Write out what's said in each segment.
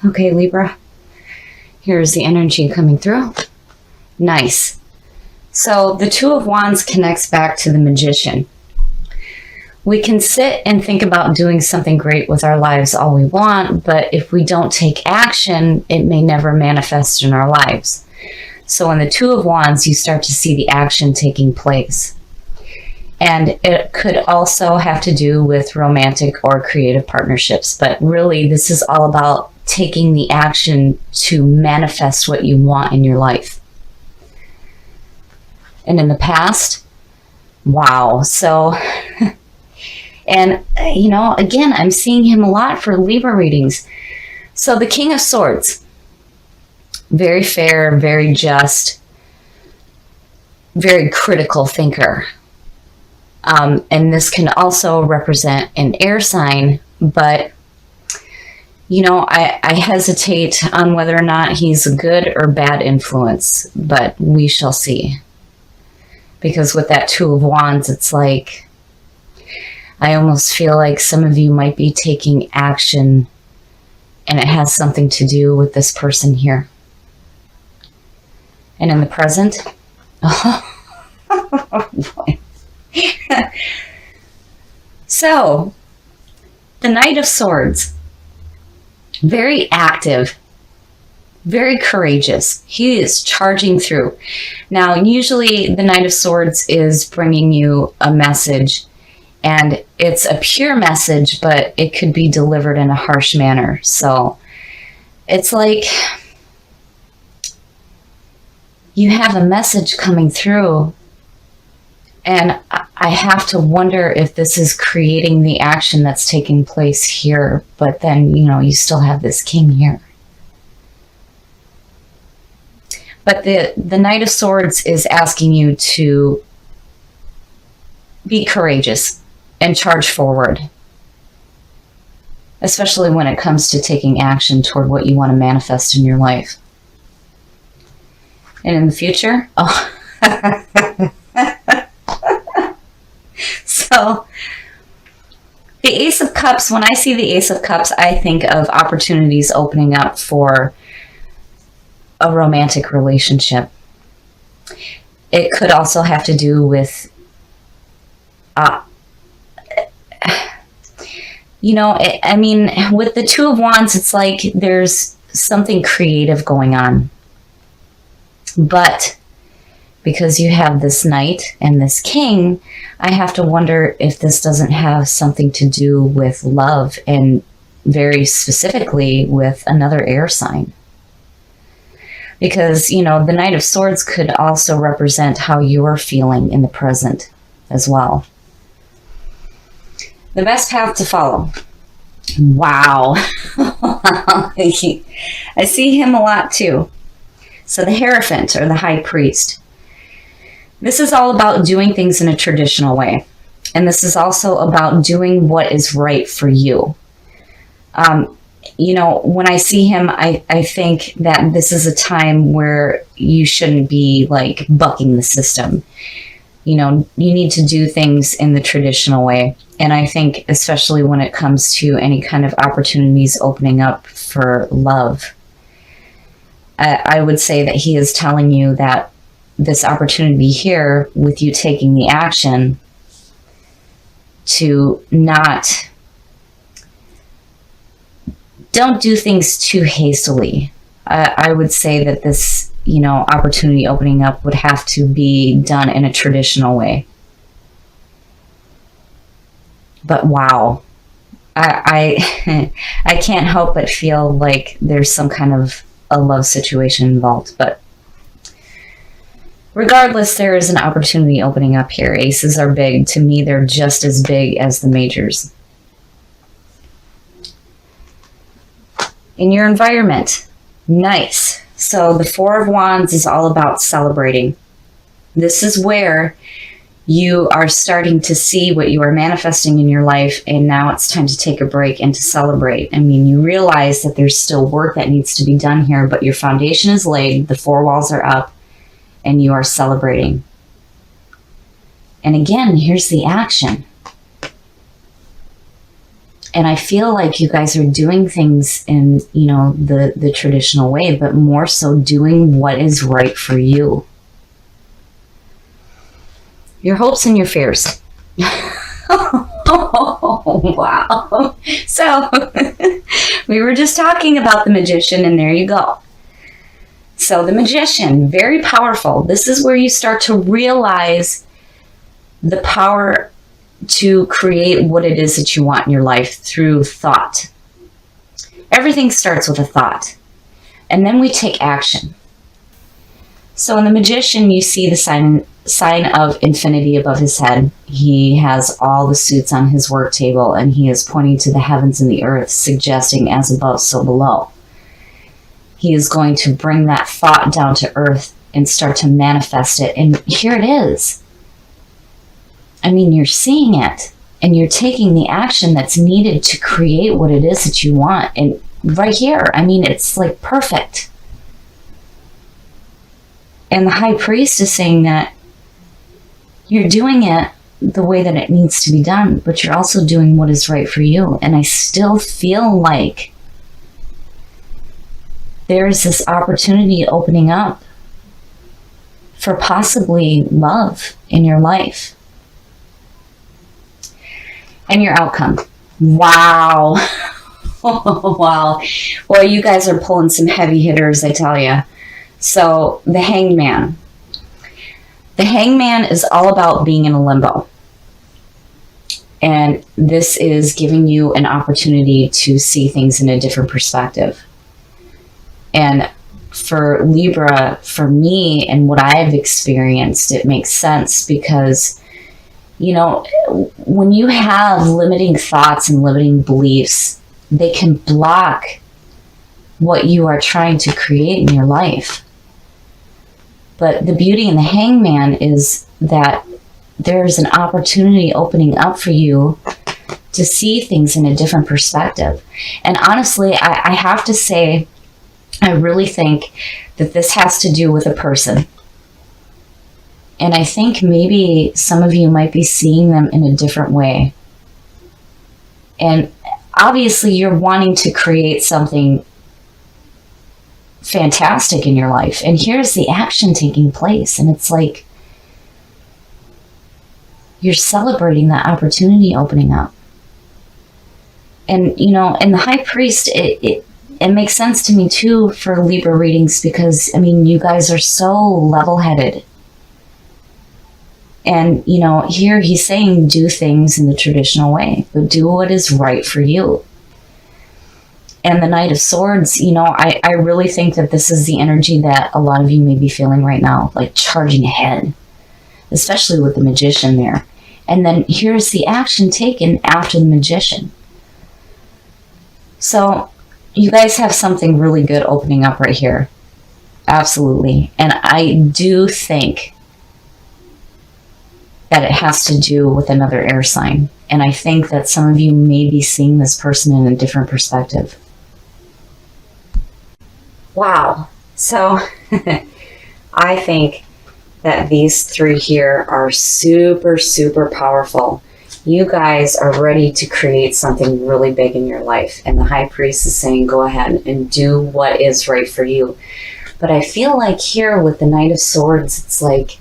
Okay, Libra. Here's the energy coming through. Nice. So the Two of Wands connects back to the Magician. We can sit and think about doing something great with our lives all we want, but if we don't take action, it may never manifest in our lives. So in the Two of Wands, you start to see the action taking place. And it could also have to do with romantic or creative partnerships, but really this is all about taking the action to manifest what you want in your life. And in the past, wow. So, and again, I'm seeing him a lot for Libra readings. So the King of Swords, very fair, very just, very critical thinker. And this can also represent an air sign, but I hesitate on whether or not he's a good or bad influence, but we shall see. Because with that Two of Wands, it's like, I almost feel like some of you might be taking action and it has something to do with this person here. And in the present, oh boy. So, the Knight of Swords, very active, very courageous. He is charging through. Now, usually the Knight of Swords is bringing you a message, and it's a pure message, but it could be delivered in a harsh manner. So, it's like you have a message coming through, and I have to wonder if this is creating the action that's taking place here, but then, you still have this king here. But the Knight of Swords is asking you to be courageous and charge forward, especially when it comes to taking action toward what you want to manifest in your life. And in the future, So, the Ace of Cups, when I see the Ace of Cups, I think of opportunities opening up for a romantic relationship. It could also have to do with, with the Two of Wands, it's like there's something creative going on. But because you have this Knight and this King, I have to wonder if this doesn't have something to do with love, and very specifically with another air sign. Because, the Knight of Swords could also represent how you're feeling in the present as well. The best path to follow. Wow. I see him a lot too. So the Hierophant, or the High Priest. This is all about doing things in a traditional way. And this is also about doing what is right for you. When I see him, I think that this is a time where you shouldn't be like bucking the system. You need to do things in the traditional way. And I think especially when it comes to any kind of opportunities opening up for love, I would say that he is telling you that this opportunity here, with you taking the action to don't do things too hastily. I would say that this, opportunity opening up would have to be done in a traditional way. But wow, I can't help but feel like there's some kind of a love situation involved. But regardless, there is an opportunity opening up here. Aces are big. To me, they're just as big as the majors. In your environment, nice. So the Four of Wands is all about celebrating. This is where you are starting to see what you are manifesting in your life, and now it's time to take a break and to celebrate. I mean, you realize that there's still work that needs to be done here, but your foundation is laid, the four walls are up, and you are celebrating. And again, here's the action. And I feel like you guys are doing things in, the traditional way, but more so doing what is right for you. Your hopes and your fears. Oh, wow. So we were just talking about the Magician, and there you go. So the Magician, very powerful. This is where you start to realize the power to create what it is that you want in your life through thought. Everything starts with a thought, and then we take action. So in the Magician, you see the sign of infinity above his head. He has all the suits on his work table, and he is pointing to the heavens and the earth, suggesting as above, so below. He is going to bring that thought down to earth and start to manifest it. And here it is. I mean, you're seeing it, and you're taking the action that's needed to create what it is that you want. And right here, I mean, it's like perfect. And the high priest is saying that you're doing it the way that it needs to be done, but you're also doing what is right for you. And I still feel like there's this opportunity opening up for possibly love in your life. And your outcome. Wow. Wow. Well, you guys are pulling some heavy hitters, I tell you. So the Hangman. The Hangman is all about being in a limbo. And this is giving you an opportunity to see things in a different perspective. And for Libra, for me and what I've experienced, it makes sense because, when you have limiting thoughts and limiting beliefs, they can block what you are trying to create in your life. But the beauty in the Hangman is that there's an opportunity opening up for you to see things in a different perspective. And honestly, I have to say, I really think that this has to do with a person. And I think maybe some of you might be seeing them in a different way. And obviously you're wanting to create something fantastic in your life. And here's the action taking place. And it's like you're celebrating that opportunity opening up. And, and the high priest, it makes sense to me too for Libra readings because, you guys are so level-headed. And, here he's saying do things in the traditional way, but do what is right for you. And the Knight of Swords, I really think that this is the energy that a lot of you may be feeling right now, like charging ahead, especially with the Magician there. And then here's the action taken after the Magician. So you guys have something really good opening up right here. Absolutely. And I do think that it has to do with another air sign. And I think that some of you may be seeing this person in a different perspective. Wow. So I think that these three here are super, super powerful. You guys are ready to create something really big in your life. And the high priest is saying, go ahead and do what is right for you. But I feel like here with the Knight of Swords, it's like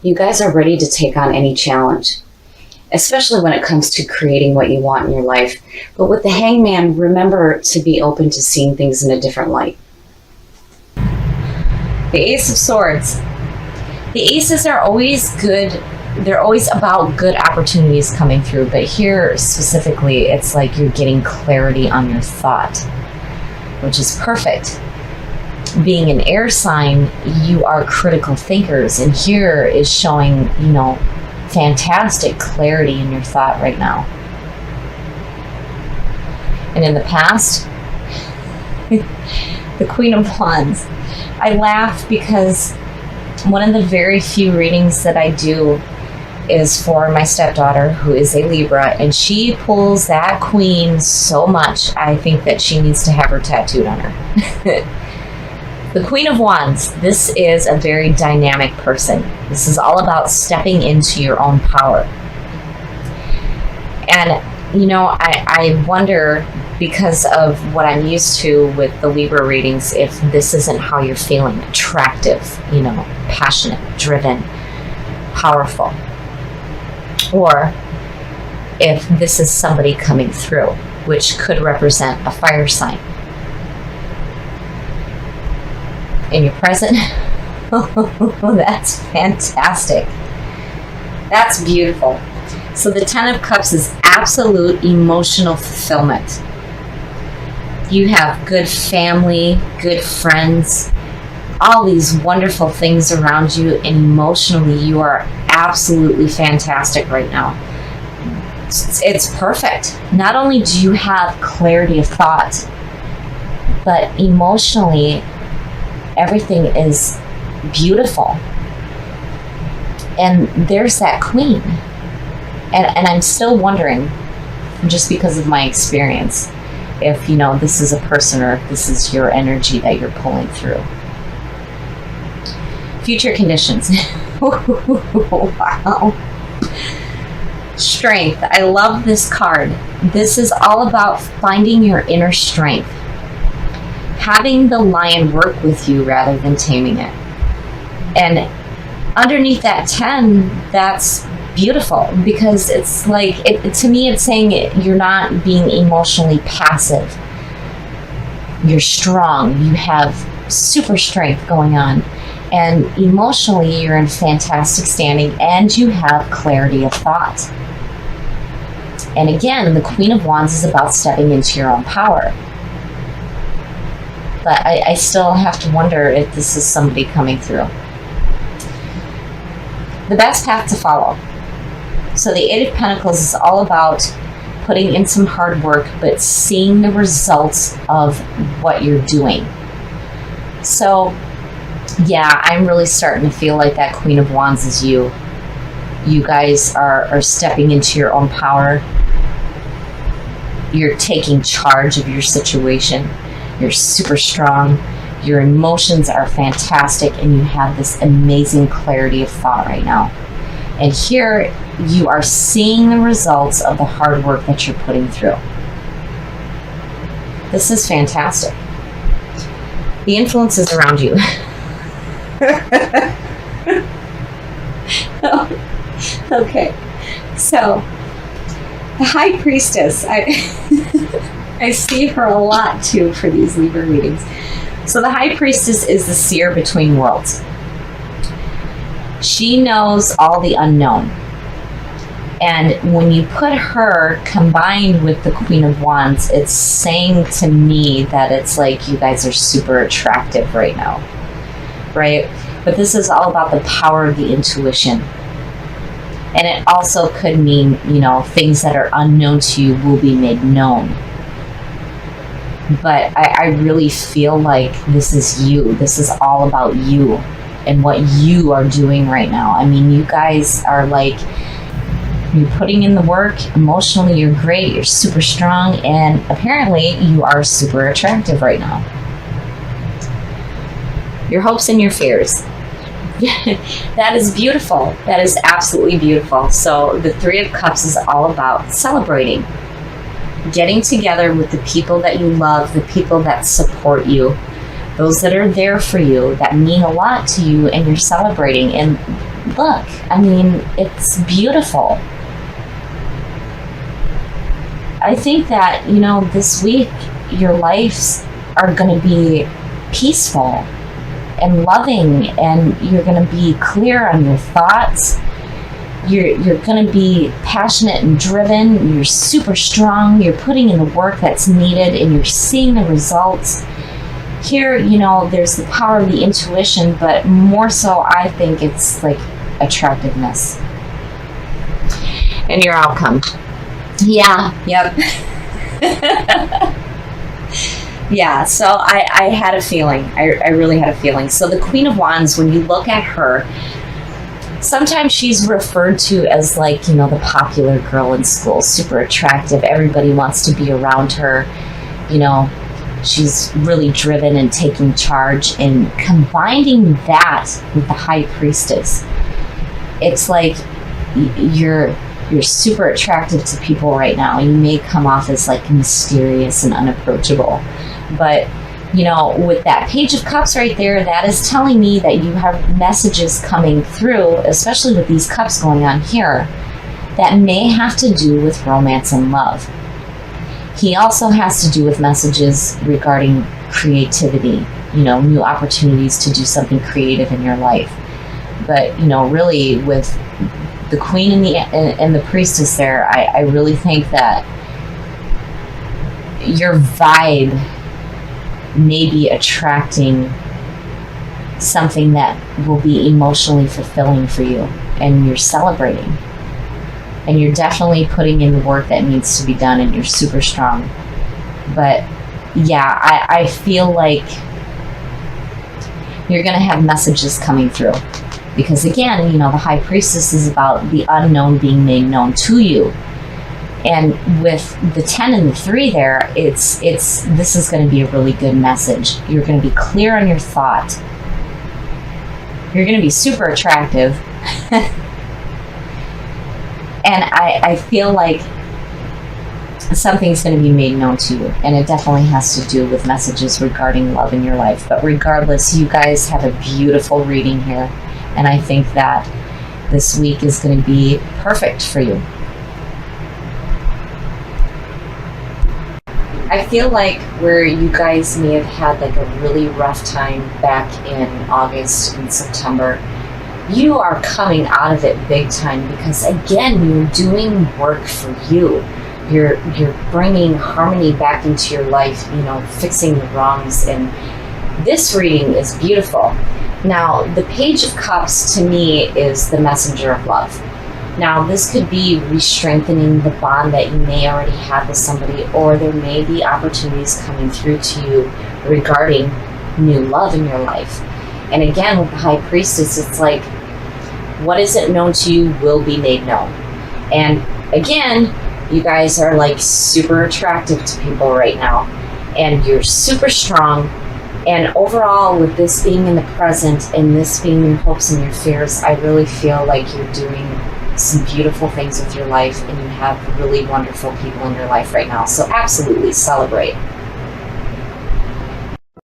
you guys are ready to take on any challenge, especially when it comes to creating what you want in your life. But with the Hangman, remember to be open to seeing things in a different light. The Ace of Swords. The aces are always good. They're always about good opportunities coming through. But here specifically, it's like you're getting clarity on your thought, which is perfect. Being an air sign, you are critical thinkers. And here is showing, fantastic clarity in your thought right now. And in the past, the Queen of Wands. I laugh because one of the very few readings that I do is for my stepdaughter, who is a Libra, and she pulls that queen so much, I think that she needs to have her tattooed on her. The Queen of Wands, this is a very dynamic person. This is all about stepping into your own power. And I wonder, because of what I'm used to with the Libra readings, if this isn't how you're feeling. Attractive, passionate, driven, powerful. Or if this is somebody coming through, which could represent a fire sign. And you're present. That's fantastic. That's beautiful. So the Ten of Cups is absolute emotional fulfillment. You have good family, good friends, all these wonderful things around you, and emotionally you are absolutely fantastic right now. It's perfect. Not only do you have clarity of thought, but emotionally everything is beautiful. And there's that Queen. And I'm still wondering, just because of my experience, if, this is a person or if this is your energy that you're pulling through. Future conditions. Wow. Strength. I love this card. This is all about finding your inner strength. Having the lion work with you rather than taming it. And underneath that 10, that's beautiful, because it's like, to me, it's saying you're not being emotionally passive. You're strong. You have super strength going on. And emotionally, you're in fantastic standing, and you have clarity of thought. And again, the Queen of Wands is about stepping into your own power. But I still have to wonder if this is somebody coming through. The best path to follow. So the Eight of Pentacles is all about putting in some hard work, but seeing the results of what you're doing. So, yeah, I'm really starting to feel like that Queen of Wands is you. You guys are stepping into your own power. You're taking charge of your situation. You're super strong. Your emotions are fantastic, and you have this amazing clarity of thought right now. And here you are seeing the results of the hard work that you're putting through. This is fantastic. The influences around you. Okay, so the High Priestess, I see her a lot too for these Libra readings. So the High Priestess is the seer between worlds. She knows all the unknown. And when you put her combined with the Queen of Wands, it's saying to me that it's like you guys are super attractive right now, right? But this is all about the power of the intuition. And it also could mean, things that are unknown to you will be made known. But I really feel like this is you. This is all about you and what you are doing right now. I mean, you guys are like, you're putting in the work. Emotionally, you're great. You're super strong. And apparently, you are super attractive right now. Your hopes and your fears. That is beautiful. That is absolutely beautiful. So the Three of Cups is all about celebrating. Getting together with the people that you love, the people that support you, those that are there for you, that mean a lot to you, and you're celebrating. And look, I mean, it's beautiful. I think that, this week, your lives are going to be peaceful and loving, and you're going to be clear on your thoughts. You're going to be passionate and driven. You're super strong. You're putting in the work that's needed, and you're seeing the results. Here, there's the power of the intuition, but more so, I think it's like attractiveness. And your outcome. Yeah, yep. Yeah, so I had a feeling. I really had a feeling. So the Queen of Wands, when you look at her, sometimes she's referred to as like, the popular girl in school, super attractive. Everybody wants to be around her. She's really driven and taking charge, and combining that with the High Priestess. It's like you're You're super attractive to people right now. You may come off as like mysterious and unapproachable, but you know, with that Page of Cups right there, that is telling me that you have messages coming through, especially with these cups going on here, that may have to do with romance and love. He also has to do with messages regarding creativity, you know, new opportunities to do something creative in your life. But, you know, really with the Queen and the Priestess there, I really think that your vibe may be attracting something that will be emotionally fulfilling for you, and you're celebrating. And you're definitely putting in the work that needs to be done, and you're super strong. But yeah, I feel like you're going to have messages coming through. Because again, you know, the High Priestess is about the unknown being made known to you. And with the 10 and the 3 there, this is going to be a really good message. You're going to be clear on your thought. You're going to be super attractive. And I feel like something's going to be made known to you. And it definitely has to do with messages regarding love in your life. But regardless, you guys have a beautiful reading here. And I think that this week is going to be perfect for you. I feel like where you guys may have had like a really rough time back in August and September, you are coming out of it big time, because again, you're doing work for you. You're bringing harmony back into your life, you know, fixing the wrongs, and this reading is beautiful. Now, the Page of Cups to me is the messenger of love. Now, this could be re-strengthening the bond that you may already have with somebody, or there may be opportunities coming through to you regarding new love in your life. And again, with the High Priestess, it's like, what isn't known to you will be made known. And again, you guys are like super attractive to people right now, and you're super strong. And overall, with this being in the present and this being your hopes and your fears, I really feel like you're doing some beautiful things with your life, and you have really wonderful people in your life right now. So absolutely celebrate.